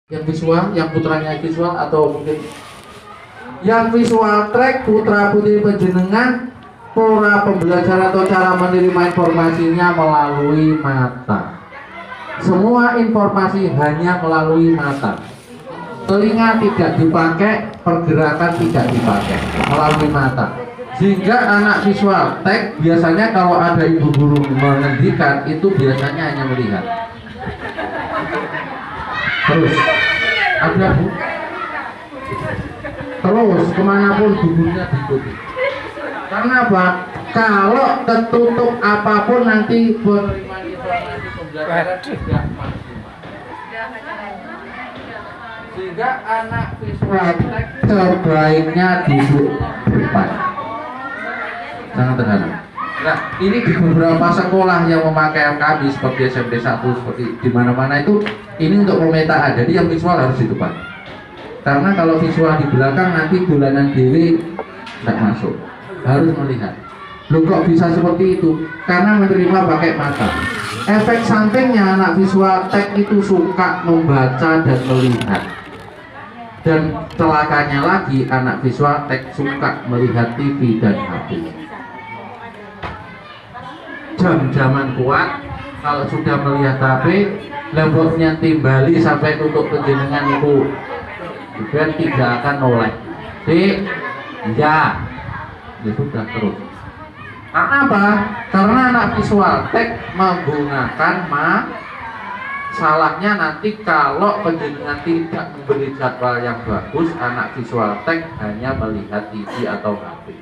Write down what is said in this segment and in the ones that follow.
Yang visual, yang putranya visual atau mungkin yang visual track putra putri penjenengan pola pembelajaran atau cara menerima informasinya melalui mata. Semua informasi hanya melalui mata. Telinga tidak dipakai, pergerakan tidak dipakai, melalui mata. Sehingga anak visual tag biasanya kalau ada ibu guru menghentikan itu biasanya hanya melihat. Terus ada bu, terus kemanapun gurunya diikuti. Karena apa? Kalau tertutup apapun nanti penerimaan informasi pembelajaran tidak maksimal. Sehingga anak visual tag terbaiknya duduk depan. Sangat terhadap. Nah, ini di beberapa sekolah yang memakai MKB seperti SMP 1 seperti di mana-mana itu ini untuk pemetaan. Jadi yang visual harus di depan. Karena kalau visual di belakang nanti dolanan dewi tidak masuk. Harus melihat. Loh kok bisa seperti itu? Karena menerima pakai mata. Efek sampingnya anak visual tag itu suka membaca dan melihat. Dan celakanya lagi anak visual tag suka melihat TV dan HP. Jam-jaman kuat kalau sudah melihat HP lembutnya timbali sampai tutup penjenengan itu dan tidak akan noleh ya sudah terus. Karena apa? Karena anak visual tag menggunakan salahnya nanti kalau penjenengan tidak memberi jadwal yang bagus, anak visual tag hanya melihat TV atau HP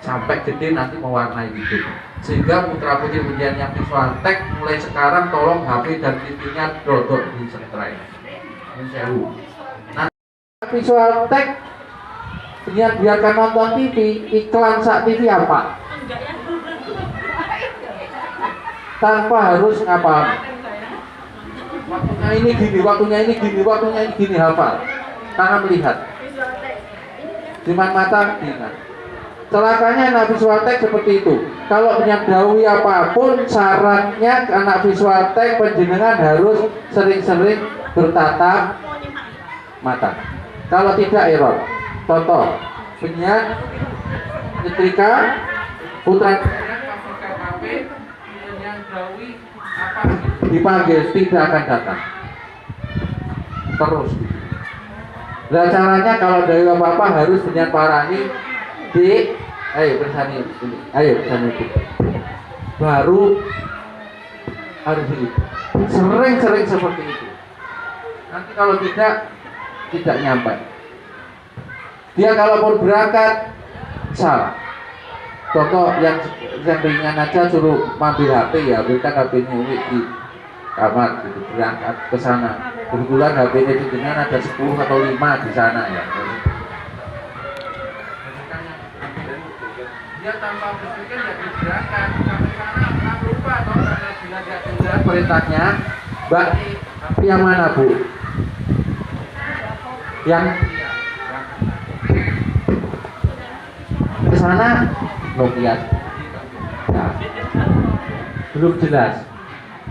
sampai gede nanti mewarnai hidup. Sehingga putra putri pendidikan yang visual tag mulai sekarang tolong HP dan TV-nya dodok di subscribe. Nanti visual tag biarkan nonton TV, iklan saat TV apa? Tanpa harus ngapa? Waktunya ini gini, waktunya ini gini, waktunya ini gini, hafal. Karena melihat. Cuman mata ingat. Celakanya anak visual tag seperti itu. Kalau menyadaui apapun, syaratnya anak visual tag penjenengan harus sering-sering bertatap mata. Kalau tidak error. Contoh, penyiar nyetrika putra dipanggil tidak akan datang. Terus. Nah caranya kalau dari apa-apa harus penyiar parani di ayo bersani ini, ayo bersani itu baru harus ini sering-sering seperti itu. Nanti kalau tidak nyampe dia kalaupun berangkat salah. Contoh yang ringan aja suruh ambil HP ya, ambilkan HP-nya ini di kamar gitu, berangkat ke sana kebetulan HP-nya itu dengan ada 10 atau 5 di sana ya. Dia tanpa berpikir ya digerakkan sampai sana nggak lupa atau bila dia dengar perintahnya Mbak tapi yang mana Bu? Yang ke sana Nokia nah, belum jelas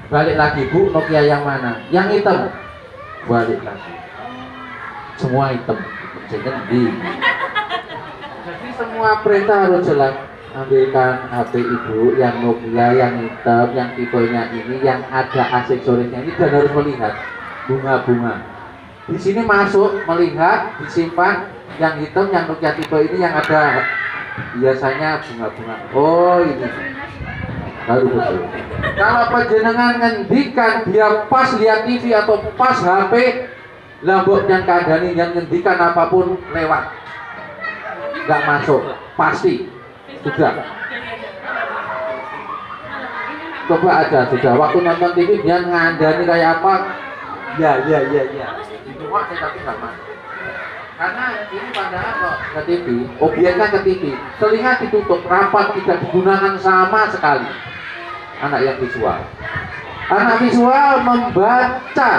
balik lagi Bu Nokia yang mana? Yang hitam balik lagi semua hitam jadi semua perintah harus jelas. Ambilkan HP ibu yang Nokia yang hitam, yang tipenya ini, yang ada aksesorisnya ini dan harus melihat bunga-bunga. Di sini masuk melihat, disimpan yang hitam, yang Nokia tipe ini yang ada biasanya bunga-bunga. Oh ini baru betul. Kalau penjenengan ngendikan dia pas lihat TV atau pas HP, lambok yang keadaan yang ngendikan apapun lewat. Nggak masuk, pasti sudah. Coba aja sudah. Waktu nonton TV dia ngandani kayak apa? Ya. Itu mah tapi nggak masuk. Karena ini padahal kok ke TV, obyeknya ke TV, telinga ditutup rapat tidak digunakan sama sekali. Anak yang visual, anak visual membaca,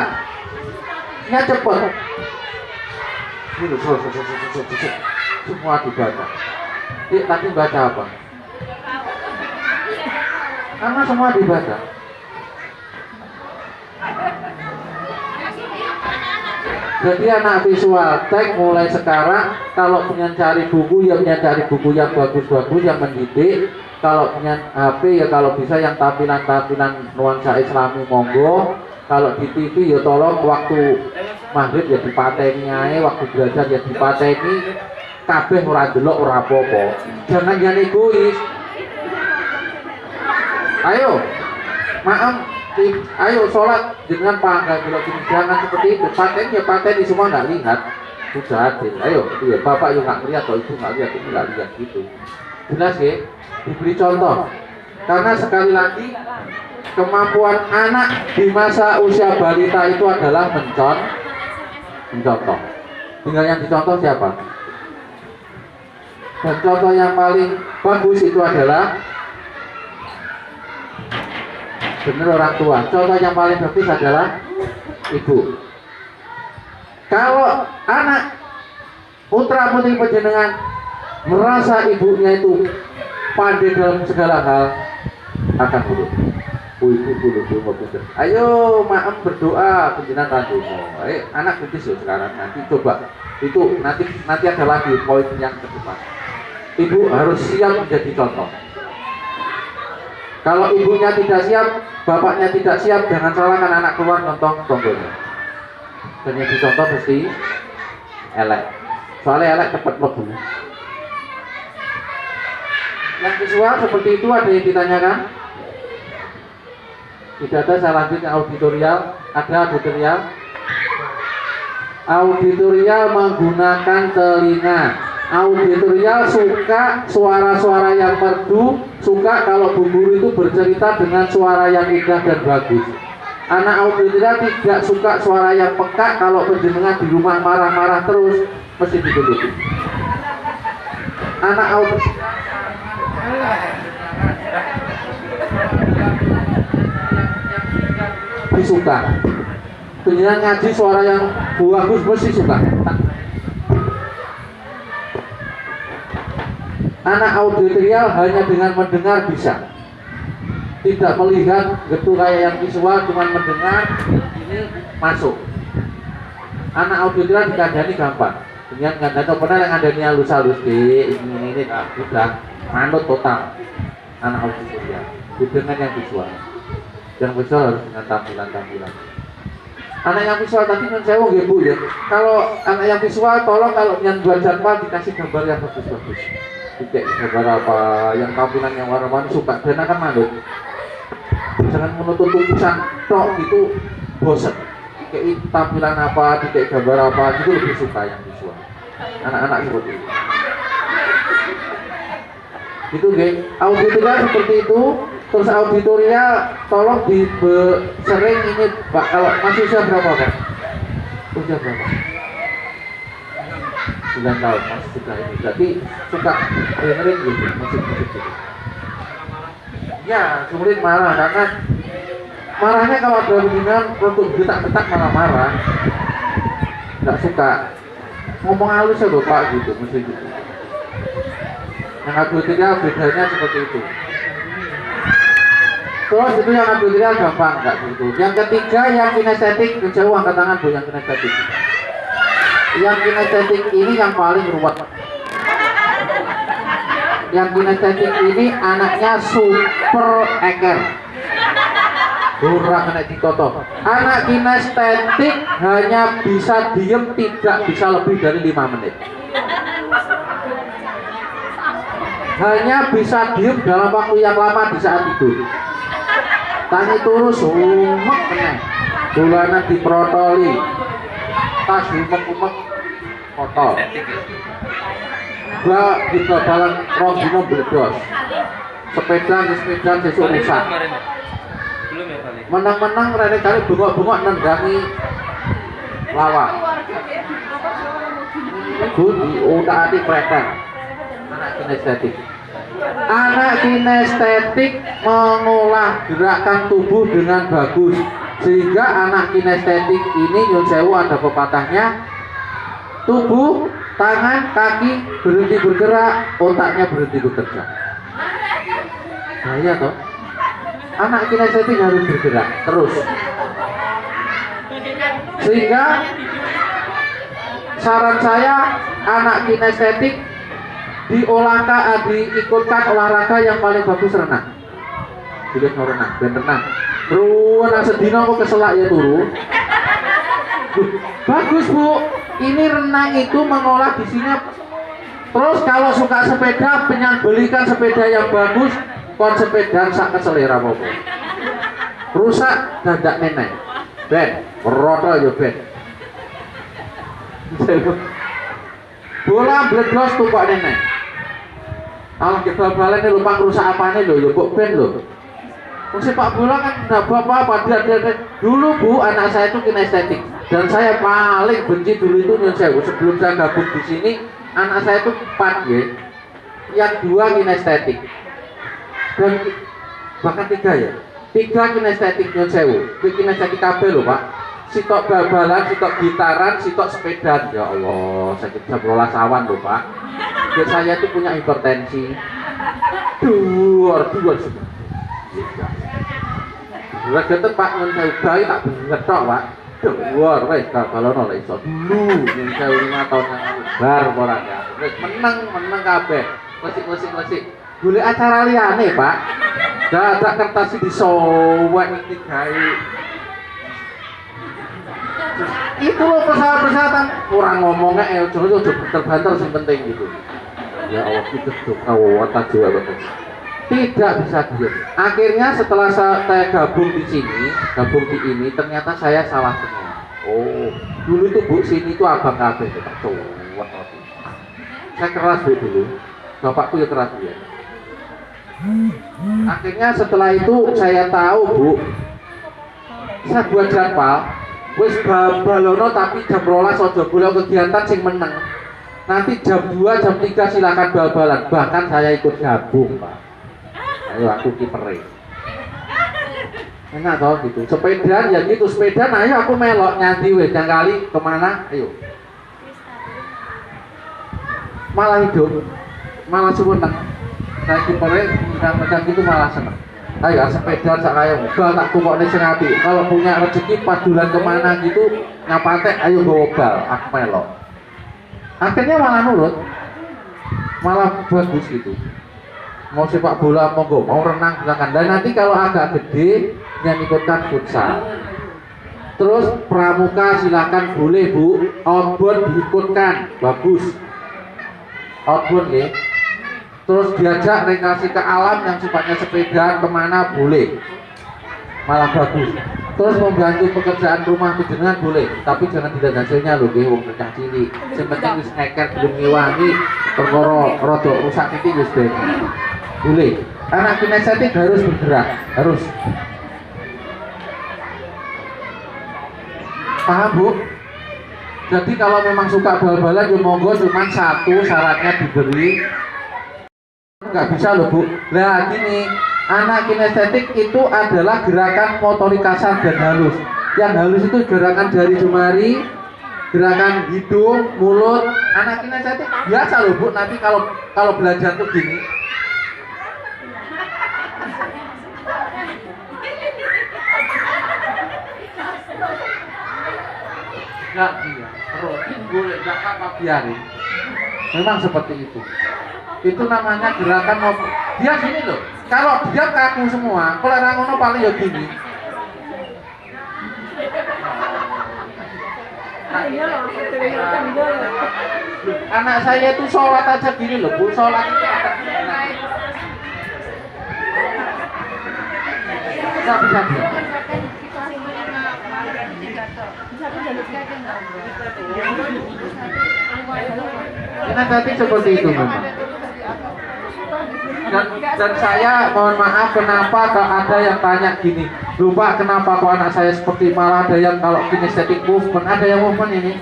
nya cepet. Ini semua dibaca. Tapi baca apa? Karena semua dibaca. Jadi anak visual tag mulai sekarang kalau pengen cari buku ya pengen cari buku yang bagus-bagus yang mendidik. Kalau pengen HP ya kalau bisa yang tampilan-tampilan nuansa Islami monggo. Kalau di TV ya tolong waktu maghrib ya dipateni ae, waktu belajar ya dipateni. Kabeh ora delok ora apa-apa. Jangan yang egois. Ayo, maaf, ayo sholat dengan pangkat delok jangan seperti itu. Paten ya paten di semua nggak lihat. Sudah adil. Ayo, iya bapak juga nggak lihat atau ibu nggak lihat, ibu nggak lihat gitu. Jelas ya? Diberi contoh. Karena sekali lagi kemampuan anak di masa usia balita itu adalah mencontoh. Tinggal yang dicontoh siapa? Dan contoh yang paling bagus itu adalah benar orang tua. Contoh yang paling bagus adalah ibu. Kalau anak putra putri panjenengan merasa ibunya itu pandai dalam segala hal, akan buruk. Ibu ayo maaf berdoa panjenengan randomo. Anak kritis ya sekarang, nanti coba itu nanti ada lagi poin yang ke depan. Ibu harus siap menjadi contoh. Kalau ibunya tidak siap, bapaknya tidak siap, jangan salahkan anak keluar nonton tonggolnya. Dan yang dicontoh mesti elek. Soalnya elek cepat lebu. Yang visual seperti itu ada yang ditanyakan? Tidak ada. Saya lanjut ke auditorial. Ada auditorial. Auditorial menggunakan telinga. Auditorial suka suara-suara yang merdu, suka kalau bu guru itu bercerita dengan suara yang indah dan bagus. Anak auditorial tidak suka suara yang peka, kalau penjenengan di rumah marah-marah terus mesti ditutupi. Anak auditorial disuka. Penjenengan ngaji suara yang bagus mesti suka. Anak auditorial hanya dengan mendengar bisa, tidak melihat gitu kayak yang visual, cuma mendengar ini masuk. Anak auditorial dikandani gampang, dengan kandani pernah yang kandani halus-halus ini udah manut total. Anak auditorial dengan yang visual harus dengan tampilan. Anak yang visual tadi kan saya nggak bu ya. Kalau anak yang visual tolong kalau yang buat jadwal dikasih gambar yang bagus-bagus. Tidak gambar apa yang tampilan yang warna-warni suka dan akan manut. Jangan menuntut tulisan tok itu bosan. Kayak tampilan apa, tidak gambar apa itu lebih suka yang visual. Anak-anak seperti itu. Itu geng. Auditorial seperti itu. Terus auditorial tolong sering ini Pak, kalau masih usia berapa Pak? Usia berapa? 9 tahun masih suka ini. Berarti suka dengerin gitu, musik-musik gitu. Ya, kemudian marah karena marahnya kalau ada hubungan untuk getak-getak malah marah. Nggak suka. Ngomong halus ya loh Pak gitu, mesti gitu. Yang auditorial bedanya seperti itu. Terus itu yang auditorial gampang, enggak gitu. Yang ketiga yang kinestetik, jauh angkat tangan Bu yang kinestetik. Yang kinestetik ini yang paling ruwet. Yang kinestetik ini anaknya super eker. Kurang kena dikotok. Anak kinestetik hanya bisa diem, tidak bisa lebih dari 5 menit. Hanya bisa diem dalam waktu yang lama di saat tidur. Tangi turu sumek kena. Dolanan diprotoli. Tas umek-umek kotor. Gak dibabalan rong dino bledos. Sepeda sesuk rusak. Menang-menang rene kali bengok-bengok nendhangi lawang. Iku diutak-ati preter. Anak kinestetik. Anak kinestetik mengolah gerakan tubuh dengan bagus, sehingga anak kinestetik ini nyun sewu ada pepatahnya, tubuh, tangan, kaki berhenti bergerak, otaknya berhenti bekerja. Bahaya toh. Anak kinestetik harus bergerak terus, sehingga saran saya anak kinestetik diikutkan olahraga yang paling bagus renang. Pilih renang, dan renang. Ruang sedina kok keselak ya turu. Bagus Bu, ini renang itu mengolah gizinya. Terus kalau suka sepeda, belikan sepeda yang bagus, kon sepeda sak keselera apa. Rusak dadak nenek. Ben, meroto ya ben. Bola bledros tuh Pak nenek. Kalau kita balen lho Pak rusak apane lho, ya kok ben lho. Sepak bola kan enggak apa-apa. Dulu Bu, anak saya itu kinestetik dan saya paling benci dulu itu nyun sewu. Sebelum saya gabung di sini, anak saya itu 4 ya. Yang 2 kinestetik. Dan bahkan 3 ya. 3 kinestetik nyun sewu. Kinestetik kabeh lho Pak. Sitok bal-balan, sitok gitaran, sitok sepeda. Ya Allah, saya bisa berolah sawan lho Pak. Jadi saya itu punya hipertensi. Duar semua. Lah ketep Pak nyun sewu bae tak ngetok Pak. Duar wis balono lek iso dulu nyun sewu 5 tahun yang lalu bar ora ya. Wis meneng kabeh. Musik. Golek acara liyane Pak. Dadak kertas disowek iki gawe. Itu loh persyaratan orang ngomongnya ojo banter yang penting gitu. Ya Allah itu tuh kawatan jiwa betul. Tidak bisa diam. Akhirnya setelah saya gabung di ini ternyata saya salah semua. Oh, dulu itu Bu sini itu abang kabeh tak cowok. Saya keras dulu. Bapakku ya keras ya. Akhirnya setelah itu saya tahu Bu, saya buat jadwal. Wis balono tapi jam 12 aja bola kegiatan sing meneng. Nanti jam 2, jam 3 silakan bal-balan. Bahkan saya ikut gabung, Pak. Ayo aku kipere. Enak toh gitu. Sepedaan ya gitu, sepedaan ayo aku melok nyanti wis yang kali kemana? Ayo. Malah hidup, malah seneng. Saya kipere kadang gitu malah seneng. Ayo sepeda sak kaya bal tak tukokne sing apik. Kalau punya rezeki padulan kemana gitu ngapatek ayo bawa bal aku melok. Akhirnya malah nurut. Malah bagus gitu. Mau sepak bola monggo, mau renang silakan. Dan nanti kalau agak gede yang ikutkan futsal. Terus pramuka silakan boleh Bu, outbound diikutkan, bagus. Outbound ya. Terus diajak rekreasi ke alam yang sifatnya sepeda kemana boleh, malah bagus. Terus membantu pekerjaan rumah dengan boleh, tapi jangan tidak hasilnya loh deh, wong pecah cilik. Sepenting wis neker belum ngewangi, perkara rodok rusak titik wis deh. Boleh. Anak kinestetik harus bergerak, harus. Paham Bu? Jadi kalau memang suka bal-balan ya monggo, cuman satu syaratnya diberi. Nggak bisa loh Bu. Nah gini, anak kinestetik itu adalah gerakan motorik kasar dan halus. Yang halus itu gerakan jari jemari, gerakan hidung, mulut. Anak kinestetik biasa loh Bu. Nanti kalau belajar tuh gini. Nggak dia, terus boleh nggak apa biarin. Memang seperti itu. Itu namanya gerakan motor. Dia gini loh. Kalau dia kaku semua, kalau rangono paling ya gini. Anak saya itu sholat aja gini loh Bu, sholat itu akan bisa. Karena tadi seperti itu memang. Dan saya mohon maaf kenapa kalau ada yang tanya gini, lupa kenapa kok anak saya seperti, malah ada yang kalau kinestetik movement, ada yang movement ini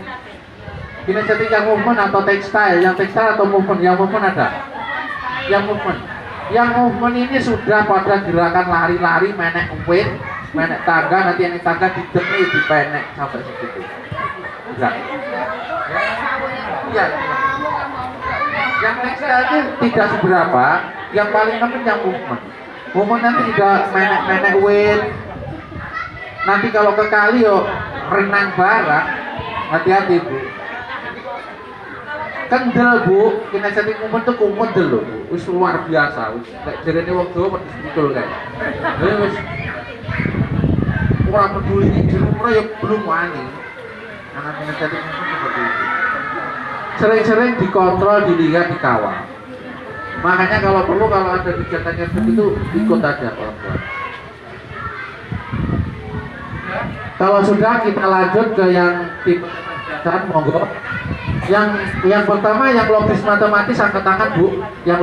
kinestetik yang movement atau tekstil, yang tekstil atau movement, yang movement ada, yang movement ini sudah pada gerakan lari-lari, menek weight, menek tangga, nanti yang tangga didemi dipenek sampai segitu. Enggak. Iya. Yang tekstil itu tidak seberapa. Yang paling penting yang movement nanti juga menek weight. Nanti kalau ke kali yo renang bareng, hati-hati Bu. Kendel Bu, kinestetik kumpul itu kumedel lho Bu. Wis luar biasa. Wis nek jarene wong Jawa pedhes betul kae. Wis ora peduli iki ora ya belum wani. Anak kinestetik kumpul seperti itu. Sering-sering dikontrol, dilihat, dikawal. Makanya kalau perlu kalau ada kegiatan seperti itu ikut aja orang-orang. Kalau sudah kita lanjut ke yang tim monggo. Yang pertama yang logis matematis angkat tangan Bu. Yang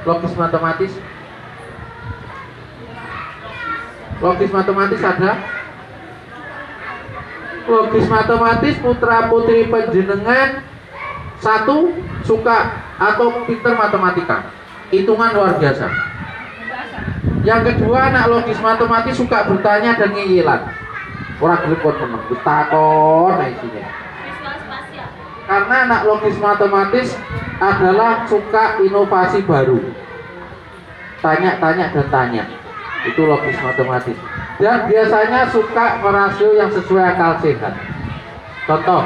logis matematis. Logis matematis ada? Logis matematis putra putri panjenengan satu suka atau pinter matematika, hitungan luar biasa. Yang kedua anak logis matematis suka bertanya dan ngeyilan. Orang gelipon temen, takon isinya. Karena anak logis matematis adalah suka inovasi baru, tanya-tanya dan tanya. Itu logis matematis. Dan biasanya suka merasio yang sesuai akal sehat. Contoh,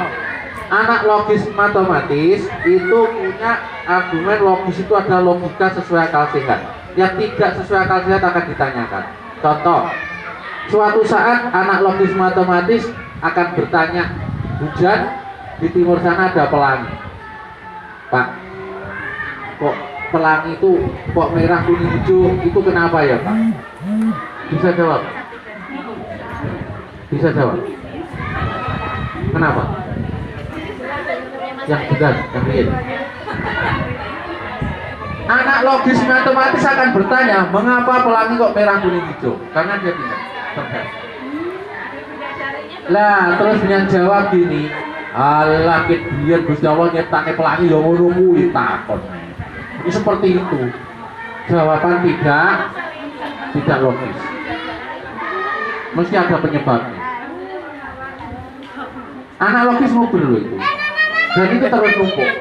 anak logis matematis itu punya argumen logis itu adalah logika sesuai akal sehat. Yang tidak sesuai akal sehat akan ditanyakan. Contoh, suatu saat anak logis matematis akan bertanya, hujan di timur sana ada pelangi. Pak, kok pelangi itu kok merah kuning hijau itu kenapa ya Pak? Bisa jawab? Bisa jawab? Kenapa? Yang jelas, yang real. Anak logis matematis akan bertanya, mengapa pelangi kok merah kuning hijau? Karena dia tidak terlihat. Lah, terus yang jawab gini, alah ket biyen Gusti Allah nyiptake pelangi ya ngono kuwi takon. Ini seperti itu. Jawaban tidak logis. Mesti ada penyebabnya. Anak logis ngobrol loh itu. Dan itu terus numpuk.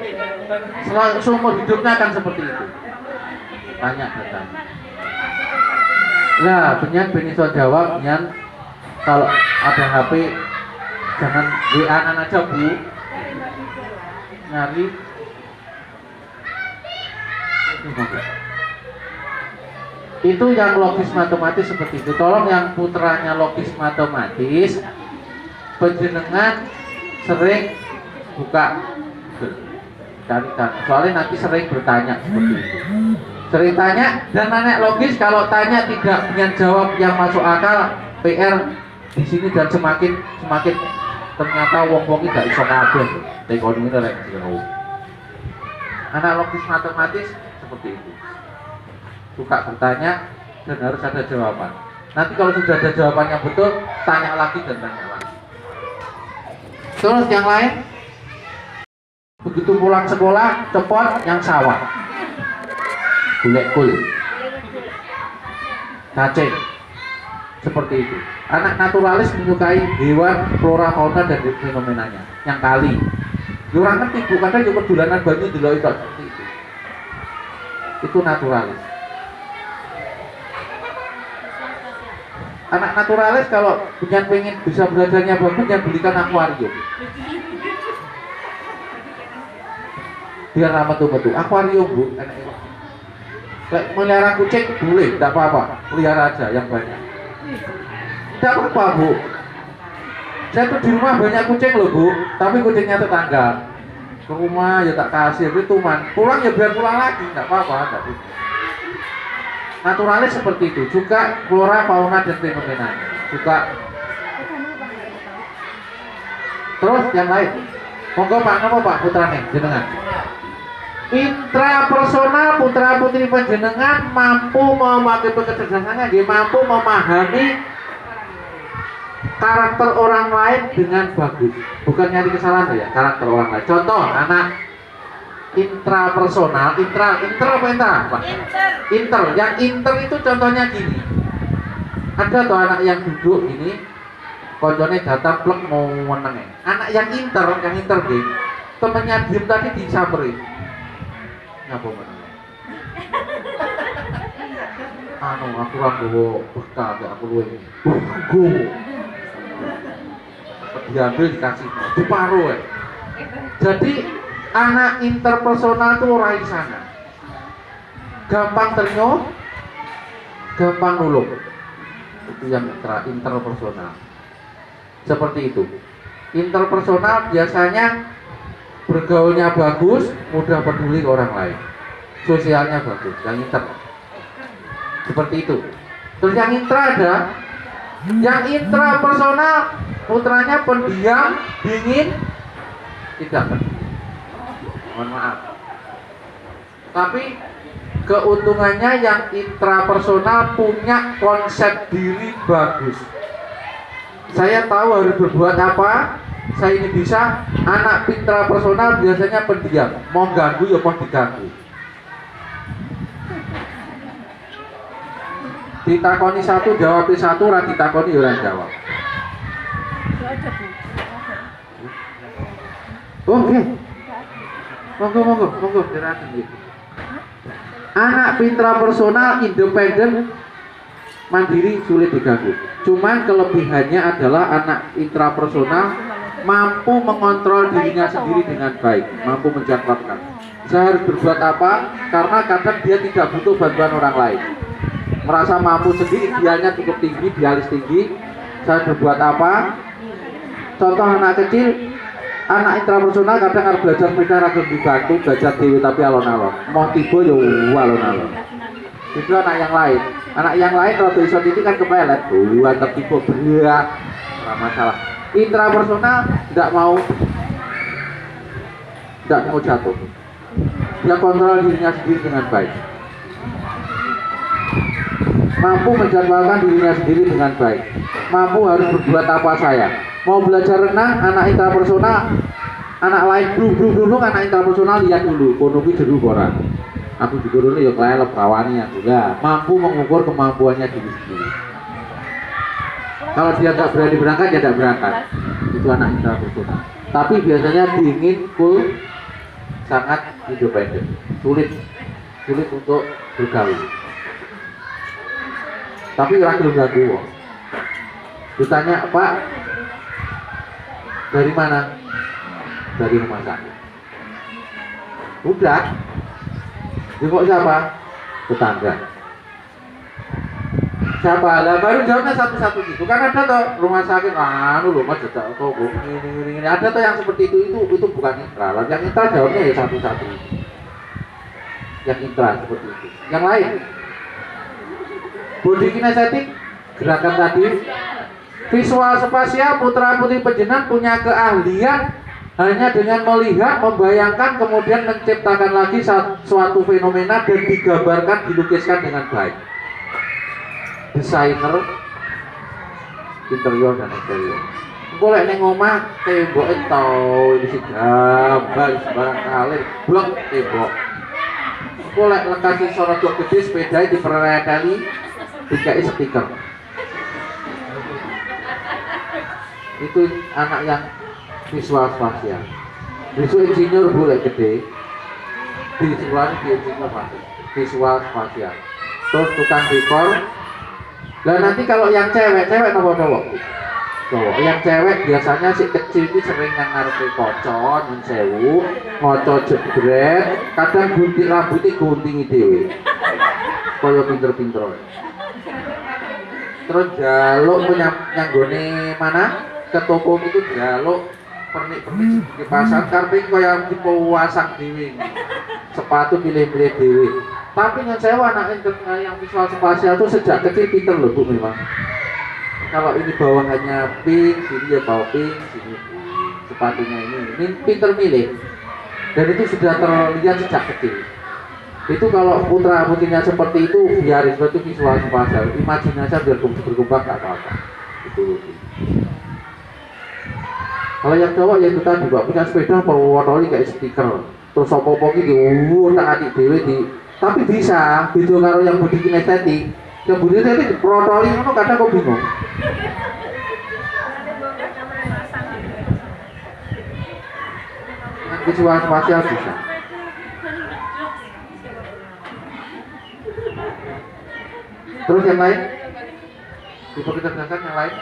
Seumur hidupnya akan seperti itu. Tanya datang. Nah, ben iso jawab nyan kalau ada HP jangan WA-an aja Bu. Nyari itu yang logis matematis seperti itu. Tolong yang putranya logis matematis penjenengan sering buka carikan, soalnya nanti sering bertanya seperti itu. Sering tanya dan nanya logis, kalau tanya tidak dengan jawab yang masuk akal, PR di sini dan semakin ternyata wong-wong tidak iso kabeh. Ekonomi rek jero. Anak logis matematis seperti itu. Suka bertanya dan harus ada jawaban. Nanti kalau sudah ada jawaban yang betul, tanya lagi dan tanya lagi. Terus yang lain, begitu pulang sekolah, cepot yang sawah, golek kul, cacing, seperti itu. Anak naturalis menyukai hewan, flora, fauna dan fenomenanya. Yang kali, orang ngerti bukan kan juga dolanan banyu di laut seperti itu. Itu naturalis. Anak naturalis kalau pengen bisa belajarnya bagus, yang belikan akuarium. Biar ramah tuh akuarium Bu, enak-enak. Melihara kucing boleh, tidak apa-apa, pelihara aja yang banyak. Tidak apa-apa Bu. Saya tuh di rumah banyak kucing loh Bu, tapi kucingnya tetangga. Ke rumah ya tak kasih, itu man. Pulang ya biar pulang lagi, tidak apa-apa, tidak apa. Naturalis seperti itu, juga flora, fauna dan fenomena. Juga. Terus yang lain, monggo Pak, nama Pak putrane jenengan. Intrapersonal putra putri panjenengan mampu memakai kecerdasannya, dia mampu memahami karakter orang lain dengan bagus. Bukan nyari kesalahan ya, karakter orang lain. Contoh anak intrapersonal, inter apa Pak? Inter. Yang inter itu contohnya gini. Ada tuh anak yang duduk ini, koncone datang plek mau meneng. Anak yang inter gitu. Temennya diem tadi disamperin. Ngapa meneng? Aku nggowo bekal aku luwe. Nggowo. Diambil dikasih diparuh. Jadi Anak interpersonal tuh ora sana. Gampang ternyuh, gampang nulung. Itu yang interpersonal. Seperti itu. Interpersonal biasanya bergaulnya bagus, mudah peduli ke orang lain. Sosialnya bagus, yang inter. Seperti itu. Terus yang intra ada, yang intrapersonal putranya pendiam, dingin, tidak peduli. Mohon maaf. Tapi keuntungannya yang intrapersonal punya konsep diri bagus. Saya tahu harus berbuat apa, saya ini bisa. Anak intrapersonal biasanya pendiam, mau ganggu ya mau diganggu. Ditakoni satu, jawab satu, ora ditakoni ora jawab. Oke. Monggo diraten iki. Anak intrapersonal independen, mandiri, sulit diganggu. Cuman kelebihannya adalah anak intrapersonal mampu mengontrol dirinya sendiri dengan baik, mampu menjadwalkan. Saya harus berbuat apa? Karena kadang dia tidak butuh bantuan orang lain. Merasa mampu sendiri, dianya cukup tinggi, dialis tinggi. Saya berbuat apa? Contoh anak kecil, anak intrapersonal kadang harus belajar sepeda ragam dibantu, belajar dewi tapi alon-alon. Mau tiba ya alon-alon. Itu anak yang lain. Anak yang lain kalau iso titik kan kepelet, buat tertipu berat, nggak masalah. Intrapersonal tidak mau jatuh. Dia kontrol dirinya sendiri dengan baik. Mampu menjadwalkan dirinya sendiri dengan baik. Mampu harus berbuat apa saya. Mau belajar renang, anak intrapersonal, anak lain belum anak intrapersonal lihat dulu, konopi jeru orang. Aku juga dulu ya kelelep kawani yang juga mampu mengukur kemampuannya diri sendiri. Kalau dia nggak berani berangkat, ya tidak berangkat. Itu anak intrapersonal. Tapi biasanya dingin, cool, sangat independen, sulit untuk bergaul. Tapi rakyat ganggu. Ditanya, Pak, dari mana? Dari rumah sakit. Udah. Jenguk siapa? Tetangga. Siapa? Lah baru jawabnya satu-satu gitu. Kan ada toh rumah sakit, loh mas jajak toko ini. Ada toh yang seperti itu bukan intra. Yang intra jawabnya ya satu-satu. Yang intra seperti itu. Yang lain, body kinestetik, gerakan tadi, visual spasial, putra putri penjenan punya keahlian hanya dengan melihat, membayangkan, kemudian menciptakan lagi suatu fenomena dan digambarkan, dilukiskan dengan baik. Desainer interior dan eksterior. Boleh neng omah tembok itu ini gambar sembarang kali blok tembok. Boleh lekasi sorot gede sepeda dipereteli dikai stiker. Itu anak yang visual spasial. Besok insinyur boleh gede di sekolah di insinyur masuk visual spasial. Terus tukang dekor. Lah nanti kalau yang cewek nopo cowok? Cowok. Yang cewek biasanya si kecil itu sering yang ngarepe kocon, nyun sewu, ngoco jebret, kadang gunting rambutnya guntingi dewe. Kaya pinter-pinter. Terus jaluk nyanggone mana? Ke toko itu jaluk pernik-pernik di pasar karping kaya dipasang dewe. Sepatu pilih-pilih dewe. Tapi yang sewa anak yang visual spasial itu sejak kecil pinter loh Bu memang. Kalau ini bawahannya pink, sini ya bawa pink, sini sepatunya ini pinter milih. Dan itu sudah terlihat sejak kecil. Itu kalau putra putrinya seperti itu biar itu visual spasial, imajinasi biar berkembang nggak apa-apa. Itu. Kalau yang cowok ya itu tadi juga punya sepeda perwotoli kayak stiker, terus opo-opo gitu, tak adik dewe di. Tapi bisa, video karo yang budi kinestetik. Yang budi kinestetik protoli itu kadang kok bingung. Yang visual spasial bisa. Terus yang lain? Coba kita jelaskan yang lain.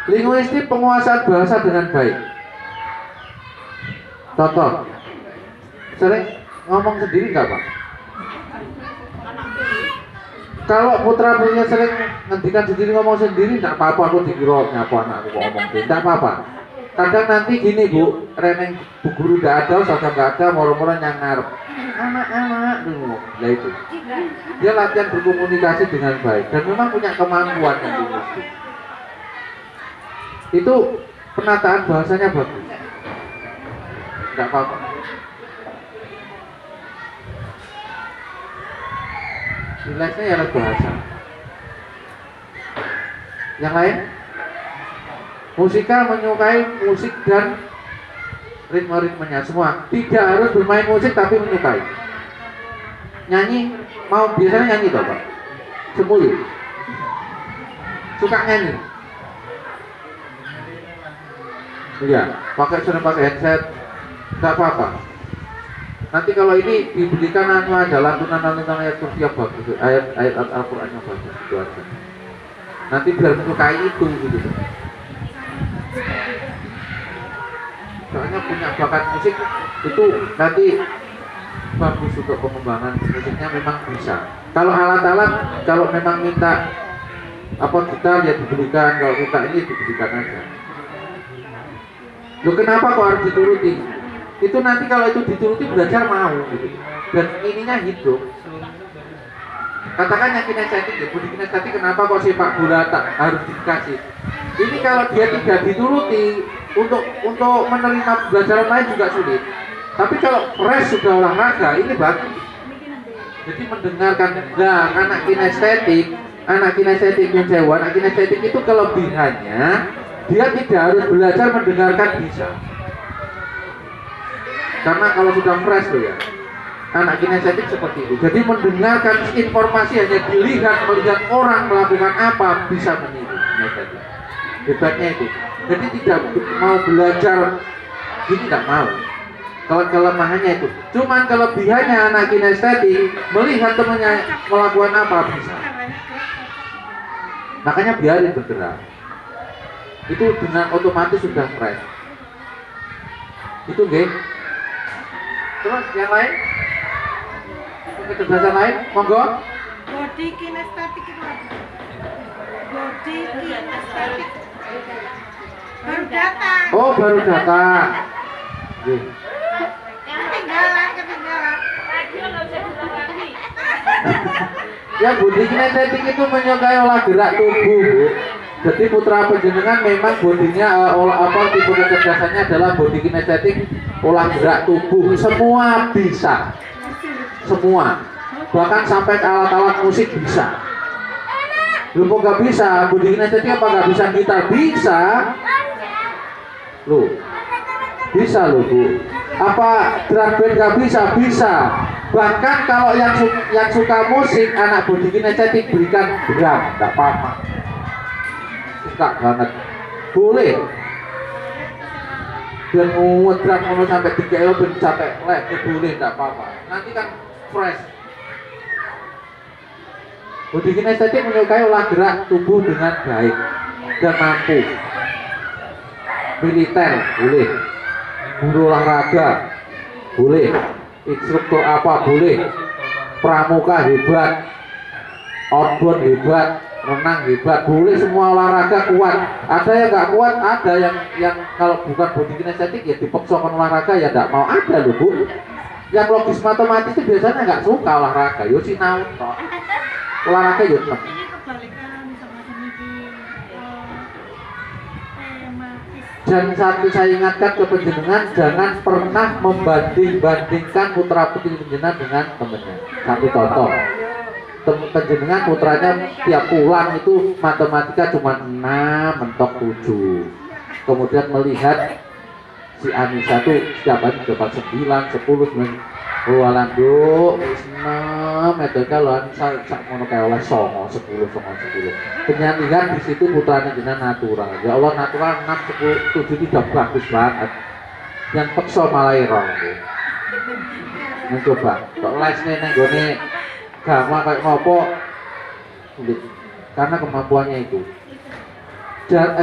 Linguistik, penguasaan bahasa dengan baik. Contoh, sering ngomong sendiri nggak Pak? Kalau putra putrinya sering ngendikan sendiri ngomong sendiri, nggak apa-apa, aku dikira nyapa anakku kok ngomong sendiri, nggak apa-apa. Kadang nanti gini Bu, reneng bu guru nggak ada, ustazah nggak ada, moro-moro nyangar anak-anak dulu, ya itu. Dia latihan berkomunikasi dengan baik dan memang punya kemampuan yang dimiliki. Itu penataan bahasanya bagus, nggak apa-apa. Nilainya ya bahasa. Yang lain? Musikal menyukai musik dan ritme-ritmenya semua. Tidak harus bermain musik tapi menyukai. Nyanyi, mau biasanya nyanyi toh Pak? Sepuluh. Suka nyanyi? Iya, sudah pakai headset, nggak apa-apa. Nanti kalau ini diberikan ada lantunan ayat kursi yang bagus, ayat Al-Quran yang bagus itu aja. Nanti biar menyukai itu gitu. Soalnya punya bakat musik itu nanti bagus untuk pengembangan musiknya, memang bisa. Kalau alat-alat, kalau memang minta apa gitar ya diberikan, kalau minta ini diberikan aja. Loh kenapa kok harus dituruti? Itu nanti kalau itu dituruti belajar mau gitu. Dan ininya hidup. Katakan yang kinestetik ya, budi kinestetik kenapa kok sepak bola tak harus dikasih? Ini kalau dia tidak dituruti untuk menerima pembelajaran lain juga sulit. Tapi kalau fresh sudah olahraga ini bagus. Jadi mendengarkan anak kinestetik yang sewa, anak kinestetik itu kelebihannya dia tidak harus belajar mendengarkan bisa. Karena kalau sudah fresh tuh ya, anak kinestetik seperti itu. Jadi mendengarkan informasi hanya melihat orang melakukan apa bisa meniru. Hebatnya itu. Jadi tidak mau belajar, ini tidak mau. Kalau kelemahannya itu, cuman kelebihannya anak kinestetik melihat temannya melakukan apa bisa. Makanya biarin bergerak. Itu dengan otomatis sudah fresh. Itu geng. Terus yang lain? Kecerdasan lain, monggo. Body kinestetik itu apa? Body kinestetik. Baru datang. Oh, baru datang. Ketinggalan. Ya, body kinestetik itu menyukai olah gerak tubuh. Jadi putra panjenengan memang bodinya tipe kecerdasannya adalah body kinestetik, olah gerak tubuh, semua bisa. Semua. Bahkan sampai ke alat-alat musik bisa. Lu kok gak bisa? Body kinestetik apa gak bisa gitar? Bisa. Lu. Bisa lu Bu. Apa drum band gak bisa? Bisa. Bahkan kalau yang suka musik, anak body kinestetik berikan drum, gak apa-apa. Suka banget, boleh. Dan ngedrak mau sampai 3 kilo dan sampai boleh, tidak apa-apa. Nanti kan fresh. Budi kinestetik menyukai olah gerak tubuh dengan baik dan mampu. Militer boleh, guru olahraga boleh, instruktur apa boleh, pramuka hebat, outbound hebat, renang hebat, boleh, semua olahraga kuat. Ada yang nggak kuat, ada yang kalau bukan body kinestetik ya dipaksakan olahraga ya nggak mau, ada loh Bu. Yang logis matematis itu biasanya nggak suka olahraga, yo sinau toh. Olahraga yo tetap. Ini kebalikan sama sendiri. Dan satu saya ingatkan ke panjenengan, jangan pernah membanding-bandingkan putra putri panjenengan dengan temannya. Satu contoh. Panjenengan putranya tiap pulang itu matematika cuma 6, mentok 7. Kemudian melihat si Anissa tuh setiap hari dapat 9, 10, 9. Oh alanduk, wis 6, metode lo Anissa sak ngono kae oleh 9, 10. Penyan lihat di situ putranya jenengan natural. Ya Allah, natural 6, 10, 7 itu udah bagus banget. Yang peksa malah irong. Mencoba, kok les nih nenggone gama kayak ngopo, karena kemampuannya itu.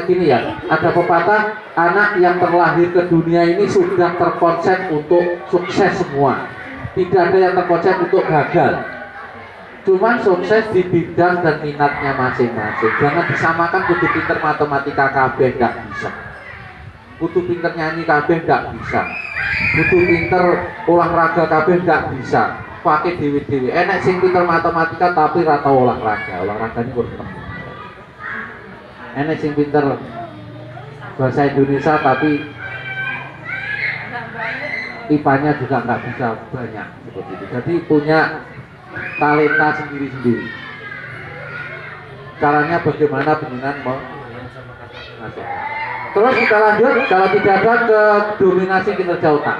gini ya, ada pepatah, anak yang terlahir ke dunia ini sudah terkonsep untuk sukses semua. Tidak ada yang terkonsep untuk gagal. Cuman sukses di bidang dan minatnya masing-masing. Jangan disamakan kudu pinter matematika kabeh, nggak bisa. Kudu pinter nyanyi kabeh, nggak bisa. Kudu pinter olahraga kabeh, nggak bisa. Pakai dewi-dewi. Enak sing pinter matematika tapi rata olahraga. Olahraga ini kurang. Enak sing pinter bahasa Indonesia tapi IPA-nya juga nggak bisa banyak seperti itu. Jadi punya talenta sendiri-sendiri. Caranya bagaimana dengan masuk. Terus kita lanjut, kalau tidak ada ke dominasi kinerja otak.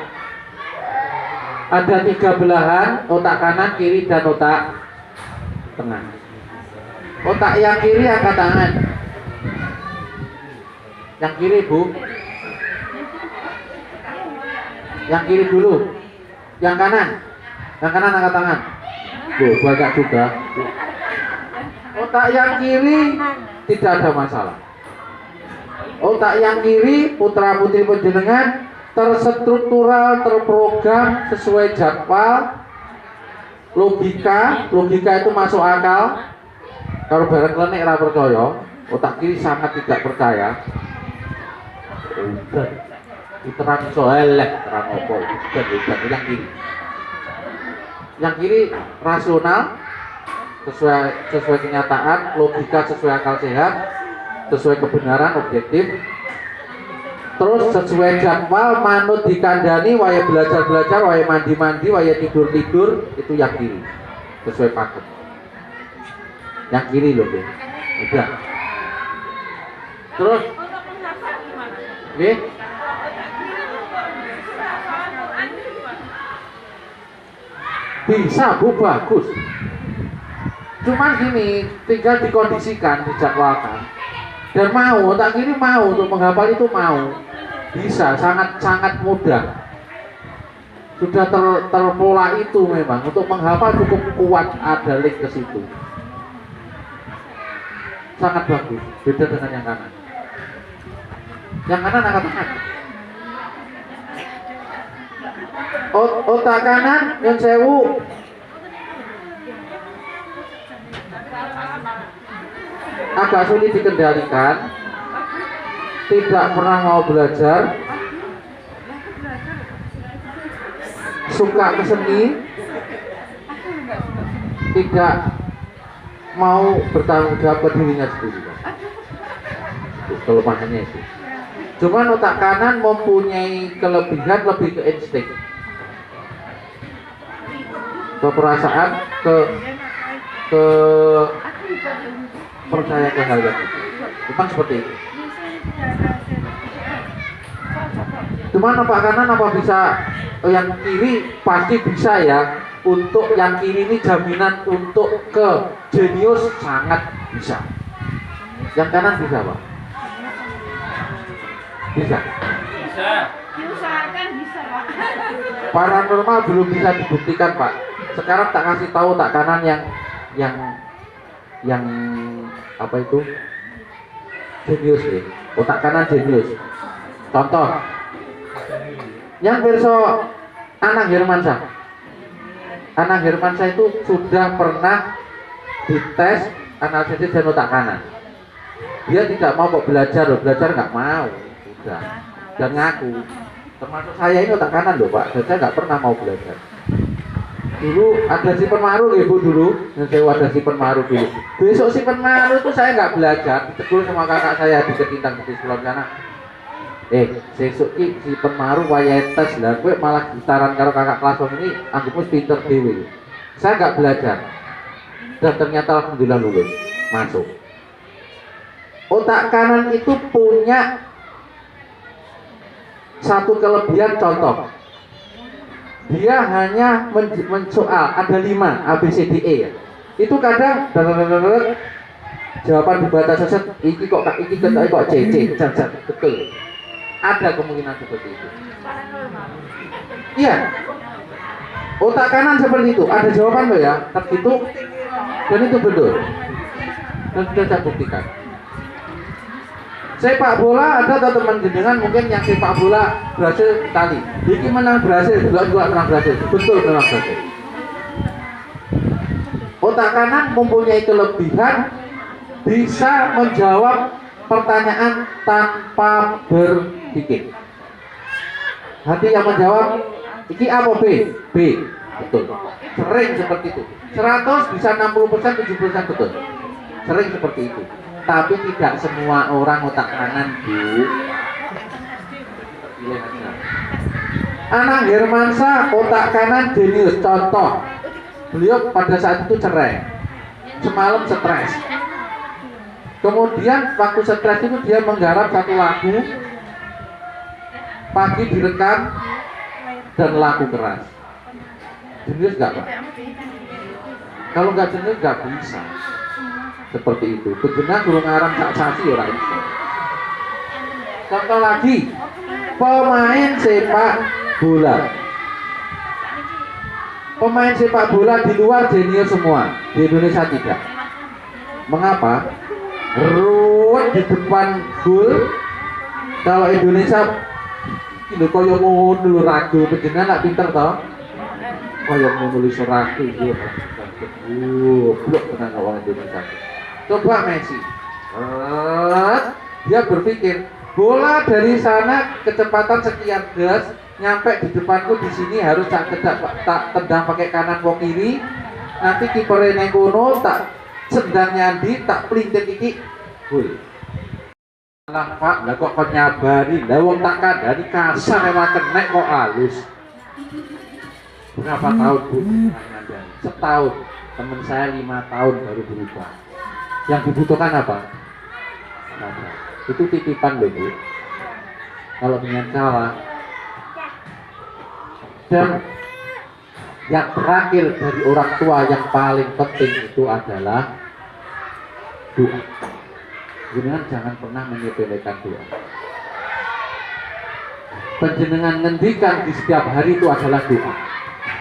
Ada 3 belahan, otak kanan, kiri, dan otak tengah. Otak yang kiri angkat tangan. Yang kiri, Bu. Yang kiri dulu. Yang kanan. Yang kanan angkat tangan. Bu, banyak juga. Otak yang kiri tidak ada masalah. Otak yang kiri, putra putri panjenengan terstruktural, terprogram sesuai jadwal, logika itu masuk akal. Kalau bareng klenik ra percaya, otak kiri sangat tidak percaya. Udah, diterang soalek, terang opo, udah yang kiri. Yang kiri rasional, sesuai kenyataan, logika sesuai akal sehat, sesuai kebenaran objektif. Terus sesuai jadwal, manut dikandani, waya belajar, waya mandi, waya tidur, itu yang kiri. Sesuai paket. Yang kiri loh, Bu. Udah. Terus oke. Bisa, Bu, bagus. Cuman gini, tinggal dikondisikan, dijadwalkan. Dan mau, otak kiri mau untuk menghafal itu mau. Bisa, sangat mudah. Sudah terpola itu memang. Untuk menghafal cukup kuat, ada link ke situ. Sangat bagus, beda dengan yang kanan. Yang kanan angkat tangan. Otak kanan yang sewu. Agak sulit dikendalikan, tidak pernah mau belajar, suka ke seni, tidak mau bertanggung jawab ke dirinya sendiri. Itu kelemahannya itu. Cuman otak kanan mempunyai kelebihan lebih ke insting, ke perasaan, ke percaya ke hal yang itu. Memang seperti itu. Cuman otak kanan apa bisa, yang kiri pasti bisa ya. Untuk yang kiri ini jaminan untuk ke jenius sangat bisa. Yang kanan bisa, Pak? Bisa. Diusahakan bisa, Pak. Paranormal belum bisa dibuktikan, Pak. Sekarang tak kasih tahu tak kanan yang apa itu? Jenius deh. Otak kanan jenius. Contoh. Yang perso Anang Hermansyah. Anang Hermansyah itu sudah pernah dites analisis dan otak kanan. Dia tidak mau kok belajar nggak mau, udah. Dan ngaku, termasuk saya ini otak kanan loh, Pak. Dan saya nggak pernah mau belajar. Dulu ada si Penmaru, Ibu dulu, yang saya ada si Penmaru dulu. Besok si Penmaru itu saya nggak belajar, ditegur sama kakak saya di Ketintang di sebelah sana. Sesuk si Penmaru wayahe tes lah, gue malah gitaran karo kakak kelas ini, anggapnya pinter dewe. Saya nggak belajar, dan ternyata alhamdulillah lulus, masuk. Otak kanan itu punya satu kelebihan, contoh. Dia hanya mensoal, ada 5 ABCDE ya. Itu kadang jawaban dibaca seset, iki kok C, betul. Ada kemungkinan seperti itu. Iya. Otak kanan seperti itu. Ada jawaban loh ya. Itu dan itu betul. Dan sudah saya buktikan. Sepak bola ada atau teman jenengan mungkin yang sepak bola berhasil tali. Iki menang berhasil, juga menang berhasil. Betul menang berhasil. Otak kanan mempunyai kelebihan bisa menjawab pertanyaan tanpa berpikir. Hati yang menjawab, iki A apa B? B. Betul. Sering seperti itu. 100 bisa 60%, 70% betul. Sering seperti itu. Tapi tidak semua orang otak kanan, Bu. Pilih aja. Anak Hermansyah otak kanan jenius. Contoh, beliau pada saat itu cerai. Semalam stres. Kemudian waktu stres itu dia menggarap satu lagu. Pagi direkam dan lagu keras. Jenius gak, Pak? Kalau nggak jenius nggak bisa. Seperti itu. Kebenar guru ngarang sak sasi orang itu. Contoh lagi, pemain sepak bola. Pemain sepak bola di luar jenius semua, di Indonesia tidak. Mengapa? Ruwet di depan gol. Kalau Indonesia itu koyo ngono ragu, penjenengan nak pinter toh? Koyo ngono nulis ragu itu. Blok tenang orang Indonesia. Coba Messi, dia berpikir bola dari sana kecepatan sekian gas nyampe di depanku di sini harus tak tendang pakai kanan wong kiri. Nanti kiper neng kono tak sedang nyandi tak pelintir iki gol. Lah Pak, lah kok nyabari, lah wong tak kandhani kasar ora kenek kok halus. Berapa tahun Bu? Setahun. Teman saya 5 tahun baru berubah. Yang dibutuhkan apa? Sabar. Itu titipan loh Bu. Kalau dengan salah. Dan yang terakhir dari orang tua yang paling penting itu adalah doa. Jangan pernah menyepelekan doa. Panjenengan ngendikan di setiap hari itu adalah doa.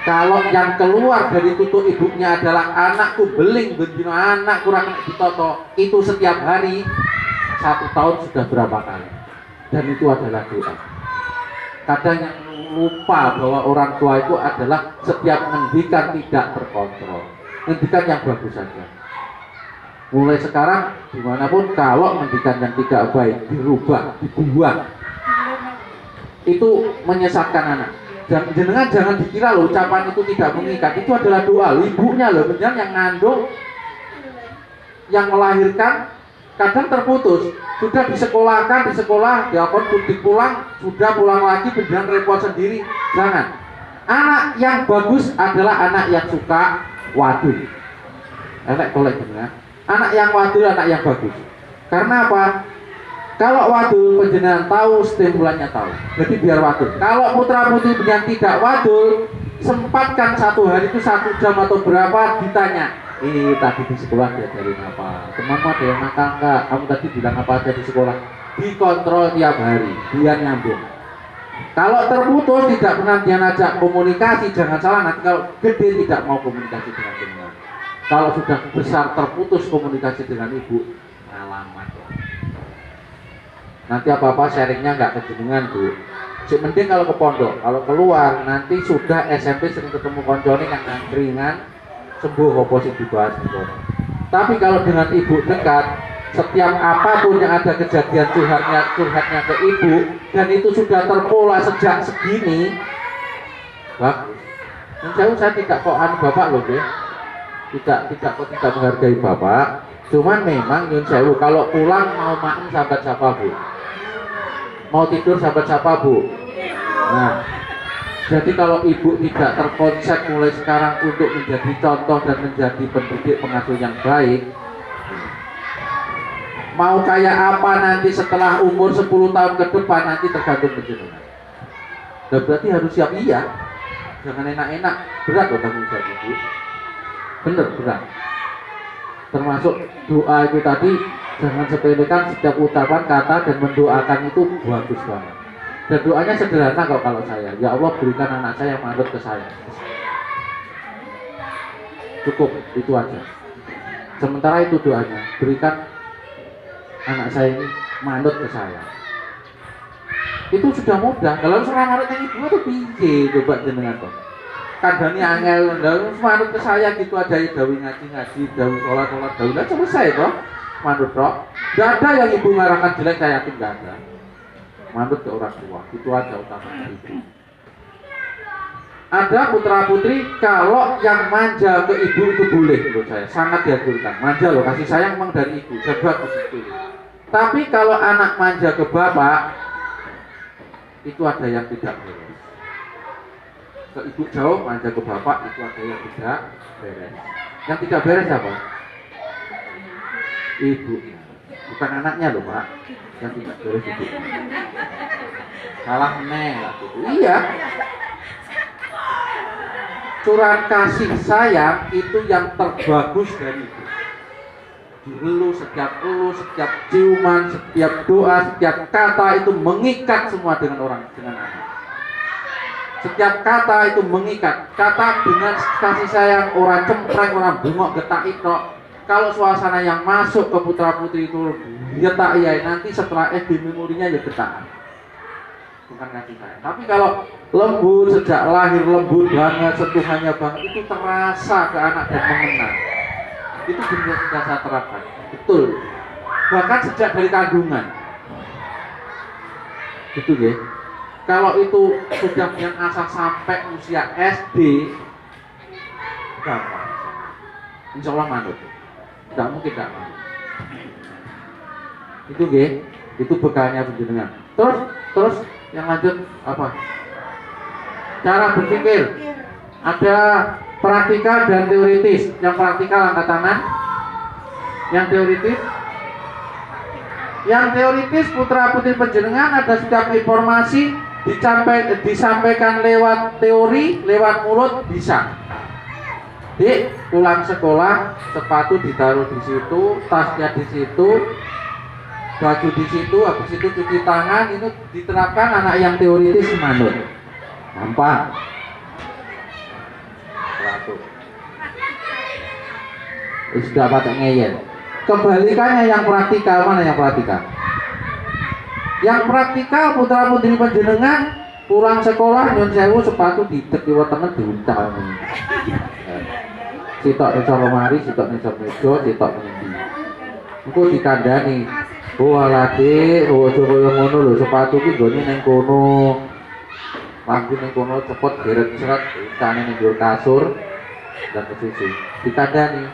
Kalau yang keluar dari tutuk ibunya adalah anakku beling bendino, anak kurang ditoto, itu setiap hari 1 tahun sudah berapa kali, dan itu adalah doa. Kadang yang lupa bahwa orang tua itu adalah setiap ngendikan tidak terkontrol, ngendikan yang bagus saja. Mulai sekarang dimanapun kalau ngendikan yang tidak baik dirubah, dibuang, itu menyesatkan anak. Jenengan jangan dikira loh ucapan itu tidak mengikat, itu adalah doa. Ibunya loh benar yang ngandung, yang melahirkan, kadang terputus, sudah disekolahkan di sekolah, diapun pulang, sudah pulang lagi benar repot sendiri. Jangan. Anak yang bagus adalah anak yang suka wadul. Elek kolek benar. Anak yang wadul, anak yang bagus. Karena apa? Kalau wadul penjenengan tahu, stimulannya tahu. Jadi biar wadul. Kalau putra putri yang tidak wadul, sempatkan 1 hari itu 1 jam atau berapa ditanya. Tadi di sekolah diajarin apa? Temanmu ada yang nakal enggak? Kamu tadi bilang apa aja di sekolah? Dikontrol tiap hari, biar nyambung. Kalau terputus tidak pernah dia ngajak komunikasi, jangan salah nanti kalau gede tidak mau komunikasi dengan jenengan. Kalau sudah besar terputus komunikasi dengan ibu, alamat. Nanti apa-apa sharingnya nggak ke jenengan Bu. Si mending kalau ke pondok, kalau keluar nanti sudah SMP sering ketemu koncone yang ngangkringan, sembuh oposisi dibahas gitu. Tapi kalau dengan ibu dekat, setiap apapun yang ada kejadian curhatnya ke ibu dan itu sudah terpola sejak segini, bagus. Saya tidak kok bapak loh ya, tidak menghargai bapak. Cuman memang Yun Sewu kalau pulang mau makan sahabat siapa Bu? Mau tidur sahabat siapa Bu? Nah, jadi kalau ibu tidak terkonsep mulai sekarang untuk menjadi contoh dan menjadi pendidik pengasuh yang baik, mau kayak apa nanti setelah umur 10 tahun ke depan nanti tergantung jenengan. Dan berarti harus siap iya. Jangan enak-enak, berat loh tanggung jawab ibu. Bener berat. Termasuk doa itu tadi, jangan sepelekan setiap ucapan kata dan mendoakan itu bagus banget. Dan doanya sederhana kok kalau saya, ya Allah berikan anak saya yang manut ke saya. Cukup itu aja. Sementara itu doanya, berikan anak saya ini manut ke saya. Itu sudah mudah. Kalau seorang manut yang ibu itu piye coba jenengan kok. Kandhane angel, manut ke saya gitu aja dawi ngaji, dawi sholat, dawi lah selesai toh. Manut toh. Enggak ada yang ibu ngarahkan jelek, saya yakin enggak ada. Manut ke orang tua, itu aja utamanya ibu. Ada putra putri kalau yang manja ke ibu itu boleh menurut saya, sangat dianjurkan. Manja loh, kasih sayang memang dari ibu, coba begitu. Tapi kalau anak manja ke bapak, itu ada yang tidak beres. Ke ibu jauh, manja ke bapak, itu ada yang tidak beres. Yang tidak beres apa? Ibunya, bukan anaknya loh pak. Yang tidak beres ibu. Salah meneh lah gitu. Iya. Curahan kasih sayang itu yang terbagus dari itu. Setiap ciuman, setiap doa, setiap kata itu mengikat semua dengan anak. Setiap kata itu mengikat. Kata dengan kasih sayang, orang cempreng, orang bengok, getak itu. Kalau suasana yang masuk ke putra putri itu getak ya, nanti setelah di memorinya ya getak. Bukan kasih sayang. Tapi kalau lembut sejak lahir, lembut banget, sentuhannya banget, itu terasa ke anak dan mengenal. Itu benar sudah saya terapkan, betul. Bahkan sejak dari kandungan, gitu ya. Kalau itu sudah yang asal sampai usia SD, gampang. Insya Allah manut. Tidak mungkin tidak manut. Itu ya, itu bekalnya penjenengan. Terus yang lanjut apa? Cara berpikir. Ada praktikal dan teoritis. Yang praktikal angkat tangan. Yang teoritis. Yang teoritis putra putri penjenengan ada setiap informasi disampaikan lewat teori, lewat mulut bisa. Pulang sekolah, sepatu ditaruh di situ, tasnya di situ, baju di situ, habis itu cuci tangan. Itu diterapkan anak yang teoritis manut. Gampang. Sudah pakai ngeyel. Kebalikannya yang praktikal, mana yang praktikal? Yang praktikal putra putri panjenengan pulang sekolah nyun sewu sepatu ditek kiwa temen diuncal. Sitok ning lemari, sitok ning meja, sitok ning ndi. Engko dikandani. Oh alade, aja kaya ngono lho, sepatu ki nggone ning kono. Mangku ning kono cepet geret seret, uncane ning dhuwur kasur dan kesusu. Dikandani.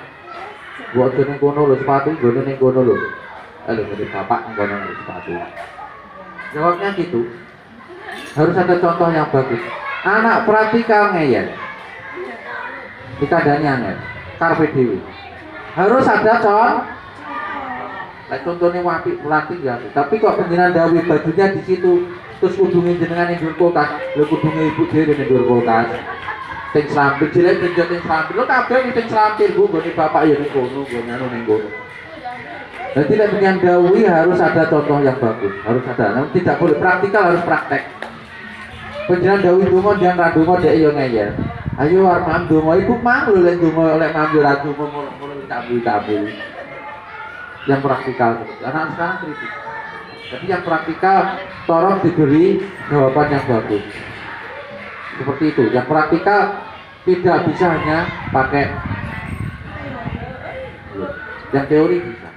Buat ning kono lho sepatu nggone ning kono lho. Lho ngene bapak ning kono lho sepatu. Jawabnya gitu. Harus ada contoh yang bagus. Anak praktikal ngeyel. Dikandani angel. Karpe dhewe. Harus ada contohnya wapi pelatih ya. Tapi kok penjenengan dawuh bajunya di situ, terus kudunge jenengan ning dhuwur kulkas, lho kudunge ibu dhewe ning dhuwur kulkas. Sing slampir jelek penjot ning slampir. Lho kabeh sing slampir Bu, nggone bapak ya ning kono, nggone anu ning kono. Jadi lek penjenengan dawuh harus ada contoh yang bagus, harus ada. Namun tidak boleh praktikal, harus praktek. Penjenengan dawuh donga jangan ra donga dek yo ngeyel. Ayo arep mam donga ibu mang lho lek donga oleh mam yo ra donga mulu kabul-kabul. Yang praktikal. Anak sekarang kritis. Jadi yang praktikal tolong diberi jawaban yang bagus. Seperti itu. Yang praktikal tidak bisa hanya pakai. Yang teori bisa.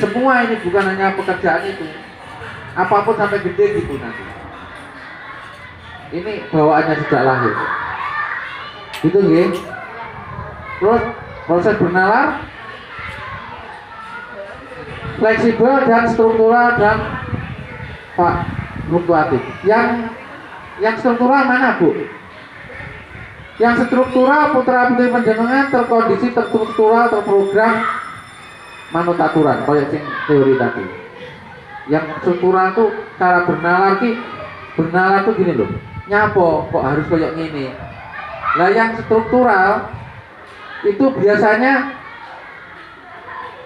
Semua ini bukan hanya pekerjaan itu. Apapun sampai gede gitu nanti. Ini bawaannya sejak lahir. Gitu nggih. Terus proses bernalar fleksibel dan struktural dan fluktuatif. Yang struktural mana Bu? Yang struktural putra putri panjenengan terkondisi, terstruktural, terprogram manut aturan kayak sing teori tadi. Yang struktural tuh cara bernalar tuh gini loh. Nyapo kok harus kayak gini. Lah yang struktural itu biasanya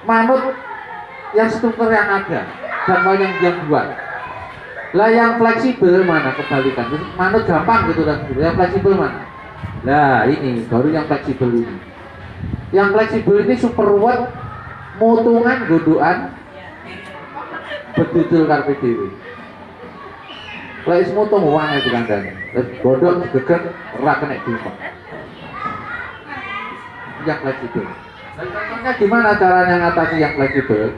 manut yang struktur yang ada dan mau yang buat. Lah yang fleksibel mana kebalikan? Manut gampang gitu kan. Yang fleksibel mana? Nah ini baru yang fleksibel ini. Yang fleksibel ini super word, mutungan godoan. bedidil karepe dhewe. Lek wis mutung wong itu kandhane. Wis godhog geger ora kena diumpet. Yang fleksibel. Dan contohnya gimana caranya ngatasi yang fleksibel?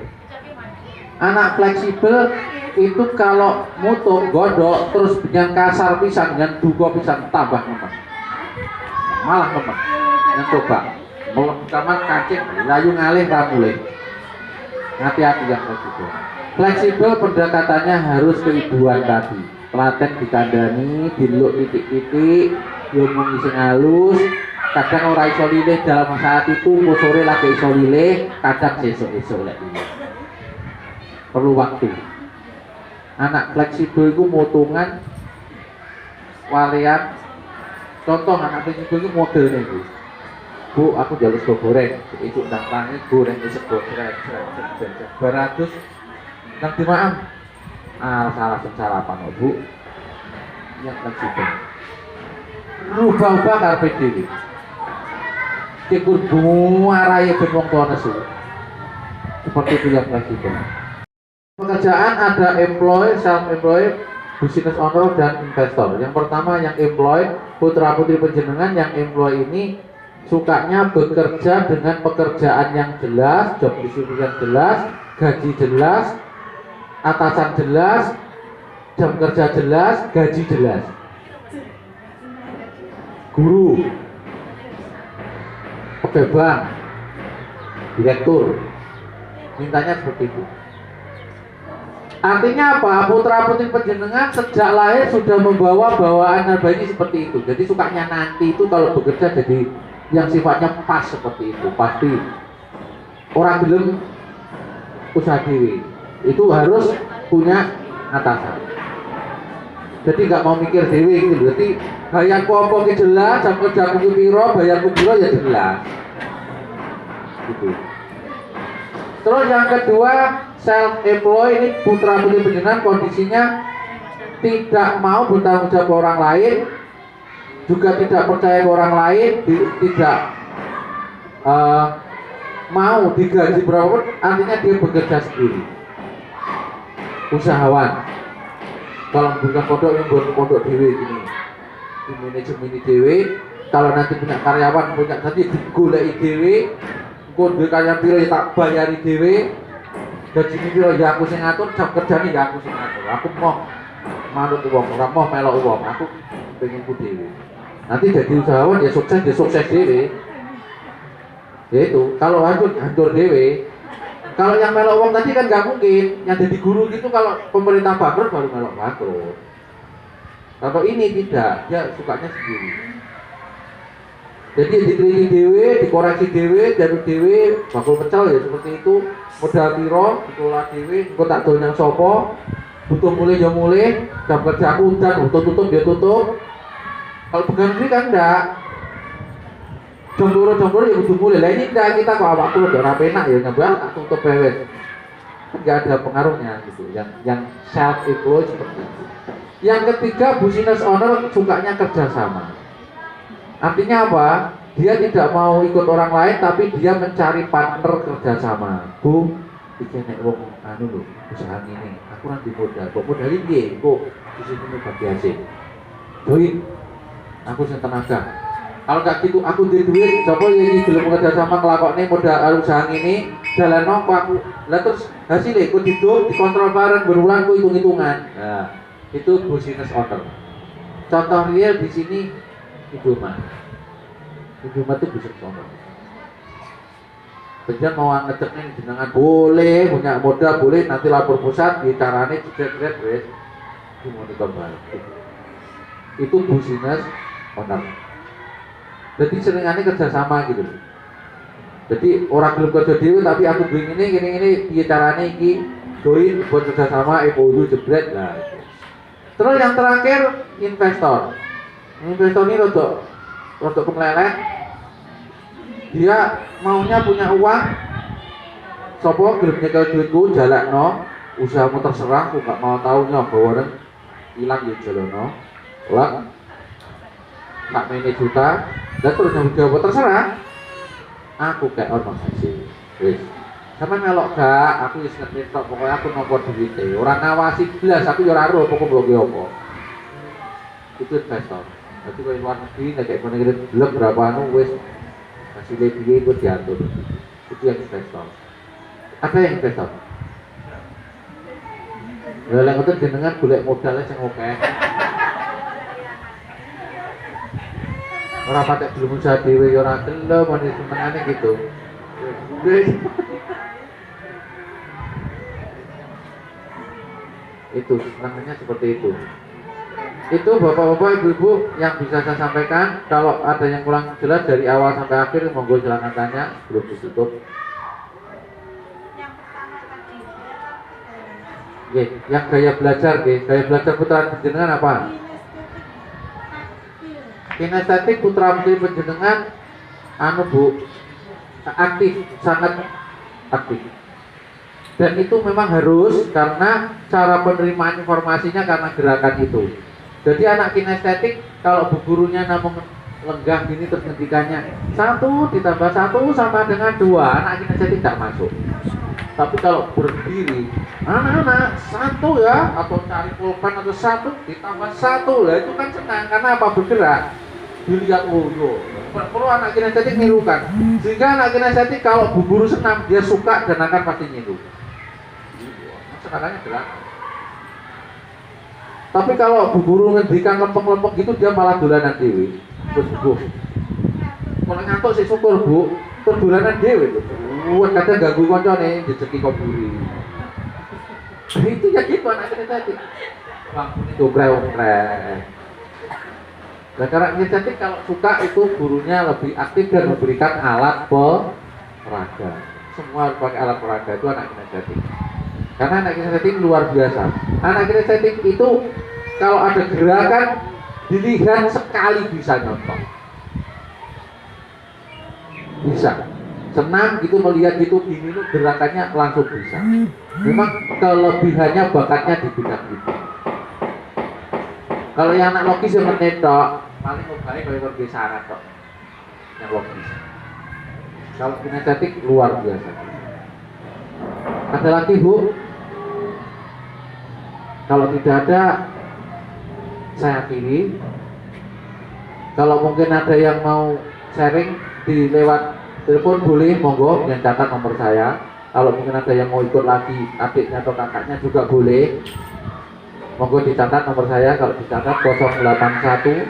Anak fleksibel itu kalau mutung godhog terus dengan kasar pisan, dengan duga pisan tambah nemen. Malah nemen. Yang coba kamar kacing layu ngalih ra mulih. Hati-hati yang fleksibel. Fleksibel pendekatannya harus keibuan tadi. Telaten dikandani, diluk titik-titik, ngomong sing halus. Kadang ora iso lilih dalam saat itu, sore lagi iso lilih, kadang sesuk-esuk lek lilih. Perlu waktu. Anak fleksibel itu motongan walian. Contoh anak fleksibel itu modelnya itu. Bu, aku jalur sego goreng, itu tangi goreng sego goreng, beratus, nanti maaf, salah sarapan bu, yang fleksibel. Rubah-ubah karpet diri. Cikur muarai benwong tua nesu. Seperti itu yang fleksibel. Pekerjaan ada employee, self-employed, business owner dan investor. Yang pertama yang employed, putra putri penjenengan yang employee ini sukanya bekerja dengan pekerjaan yang jelas, job description yang jelas, gaji jelas, atasan jelas, jam kerja jelas, gaji jelas. Guru, pegawai bank, direktur, mintanya seperti itu. Artinya apa? Putra putri penjenengan sejak lahir sudah membawa bawaan nalbani seperti itu. Jadi sukanya nanti itu kalau bekerja jadi yang sifatnya pas seperti itu. Pasti orang belum usaha diri itu harus punya atasan. Jadi nggak mau mikir dewi gitu. Berarti bayarku apa jelas, jam kerjaku piro, bayarku piro ya jelas. Gitu. Terus yang kedua self-employed ini putra putri penjenengan kondisinya tidak mau bertanggung jawab ke orang lain, juga tidak percaya ke orang lain, tidak mau digaji berapapun, artinya dia bekerja sendiri, usahawan. Kalau bukan pondok yang buat pondok dewe gini, di manajemen dewe. Kalau nanti punya karyawan, punya nanti digoleki dewe, kode karyawan piro ya tak bayari dewe. Gaji piro ya aku sing ngatur, jam kerjane ya aku sing ngatur. Aku mau manut uang, ora mau melok uang. Aku pengen ku dewe. Nanti jadi usahawan ya sukses dewe. Ya itu, kalau hancur dewe. Kalau yang melok uang tadi kan nggak mungkin. Yang jadi guru gitu kalau pemerintah bangkrut baru melok bangkrut. Kalau ini tidak, dia sukanya sendiri. Jadi diteliti dewe, dikoreksi dewe, jalur dewe, bakul pecel ya seperti itu. Modal piro, dikelola dewe, engko tak dol nang sapa, butuh mulai ya mulai, jam kerja aku udan, butuh tutup dia tutup. Kalau pegawai negeri kan enggak. Jam loro ya butuh mulai. Lah ini enggak, kita kok awak kulo ora penak ya nyambal tak tutup bewes. Enggak ada pengaruhnya gitu. Yang self employed seperti itu. Yang ketiga business owner sukanya kerjasama. Artinya apa? Dia tidak mau ikut orang lain, tapi dia mencari partner kerjasama. Bu, iki nek wong anu lho, usaha ini, aku nanti modal. Kok modalin piye? Kok di sini bagi hasil. Join, aku sing tenaga. Kalau gak gitu, aku duit, coba ya ini belum kerjasama ngelakokne modal usaha ini, jalan nongko aku. Lah terus hasilnya, aku dikontrol bareng, berulang, aku hitung-hitungan. Nah, itu business owner. Contoh real di sini Indomaret. Indomaret itu bisa contoh. Penjual mau ngeceknya jenengan boleh, punya modal boleh, nanti lapor pusat, dicarane jebret wes, dimonitor balik. Itu business owner. Jadi seringannya kerjasama gitu. Jadi orang belum kerja dewe, tapi aku bikin ini, dicarane iki join buat kerjasama, MOU jebret lah. Itu. Terus yang terakhir investor. Investor ini rodok penglelet. Dia maunya punya uang. Sopo gelem nyekel duitku jalakno, usahamu terserah, aku gak mau tahu nyoba hilang ya jalono. Lah. Tak mene juta, dan terus yang jawab terserah. Aku kayak ono hasil. Wis. Sama melok gak, aku wis ngerti tok, pokoknya aku nopo duwite. Ora ngawasi blas, aku yo ora ero pokok blok apa. Itu investor. Jadi kalau luar negeri, kayak mana kita belum berapa anu wis hasilnya dia itu diatur. Itu yang investor. Apa yang investor? Yang itu jenengan golek modalnya yang oke. Orang pakai belum usaha dewe, orang gelem, manis senengannya gitu. Itu namanya seperti itu. Itu bapak-bapak, ibu-ibu yang bisa saya sampaikan. Kalau ada yang kurang jelas dari awal sampai akhir, monggo silakan tanya sebelum ditutup. Yang pertama tadi. Oke, yang gaya belajar, gaya belajar putra penjenengan apa? Kinestetik putra putri penjenengan, anu bu, aktif, sangat aktif. Dan itu memang harus karena cara penerimaan informasinya karena gerakan itu. Jadi anak kinestetik kalau bu gurunya namun lenggah gini terus ngendikannya 1 ditambah 1 sama dengan 2, anak kinestetik tidak masuk. Tapi kalau berdiri, anak-anak 1 ya, atau cari pulpen atau 1 ditambah 1 lah, itu kan senang karena apa, bergerak. Dilihat yo, perlu anak kinestetik nirukan. Sehingga anak kinestetik kalau bu guru senam dia suka dan akan pasti niru. Senangannya gerak. Tapi kalau bu guru ngendikan lempeng-lempeng gitu dia malah dolanan dewi. Terus bu, kalau ngantuk sih syukur bu, terus dolanan dewi tuh. Kadang ganggu koncone jejeki koburi. Itu ya gitu anak kinestetik. Bangkune dogrek-ogrek. Nah, karena kinestetik kalau suka itu gurunya lebih aktif dan memberikan alat peraga. Semua harus pakai alat peraga, itu anak kinestetik. Karena anak kinestetik luar biasa. Anak kinestetik itu kalau ada gerakan dilihat sekali bisa nyontok. Bisa. Senang gitu melihat gitu gini tuh gerakannya langsung bisa. Memang kelebihannya bakatnya di bidang itu. Kalau yang anak logis yang menetok paling baik kalau kerja syarat kok. Yang logis. Kalau kinestetik luar biasa. Ada lagi bu? Kalau tidak ada, saya akhiri. Kalau mungkin ada yang mau sharing di lewat telepon boleh, monggo yang catat nomor saya. Kalau mungkin ada yang mau ikut lagi adiknya atau kakaknya juga boleh. Monggo dicatat nomor saya, kalau dicatat 081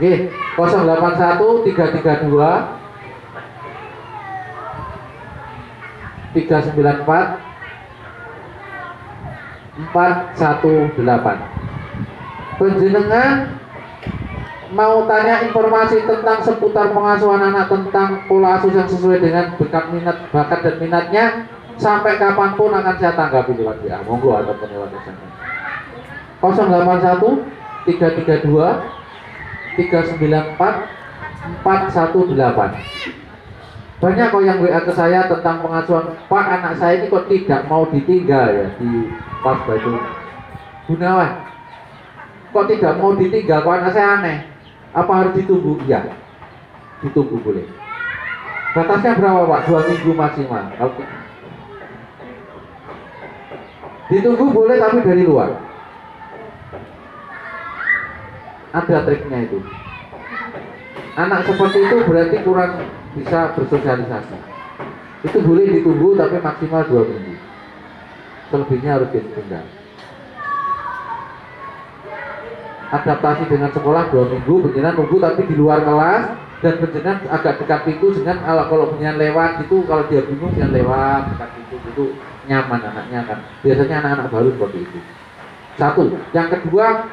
Nggih, 081 332 394 418. Penjenengan mau tanya informasi tentang seputar pengasuhan anak, tentang pola asuh yang sesuai dengan bakat dan minatnya, sampai kapanpun akan saya tanggapi lewat WA. Monggo ataupun lewat SMS. 081 332 394 418. Banyak kok yang WA ke saya tentang pengasuhan. Pak, anak saya ini kok tidak mau ditinggal ya di Pas Batu Gunawan. Kok tidak mau ditinggal? Kok anak saya aneh? Apa harus ditunggu? Iya, ditunggu boleh. Batasnya berapa Pak? 2 minggu maksimal. Ditunggu boleh tapi dari luar. Ada triknya itu. Anak seperti itu berarti kurang bisa bersosialisasi. Itu boleh ditunggu tapi maksimal 2 minggu. Selebihnya harus ditunda. Adaptasi dengan sekolah 2 minggu, penjenengan nunggu tapi di luar kelas, dan penjenengan agak dekat pintu. Dengan kalau penjenengan lewat itu, kalau dia bingung jangan lewat dekat pintu, itu nyaman anaknya kan. Biasanya anak-anak baru seperti itu. Satu. Yang kedua,